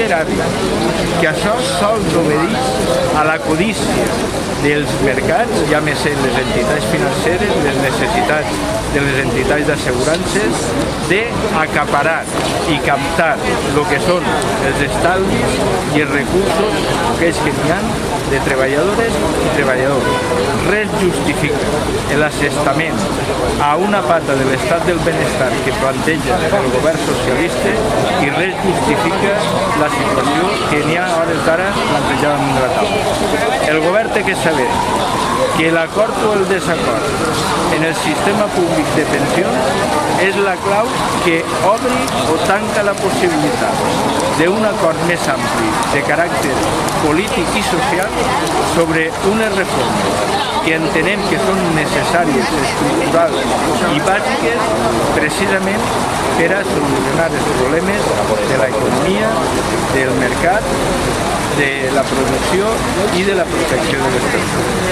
primer hàbit, que això sols obedeix a la codícia dels mercats, ja més en les entitats financeres, les necessitats de les entitats d'assegurances, d'acaparar i captar el que són els estalvis i els recursos aquells que n'hi ha de treballadores i treballadors. Res justifica l'assestament a una pata de l'estat del benestar que planteja el govern socialista i res justifica la situació que n'hi ha a hores d'ara plantejada en la taula. El govern té que saber que l'acord o el desacord en el sistema públic de pensions és la clau que obri o tanca la possibilitat d'un acord més ampli de caràcter polític i social sobre unes reformes que entenem que són necessàries, estructurals i bàsiques precisament per a solucionar els problemes de l'economia, del mercat, de la producció i de la protecció de les persones.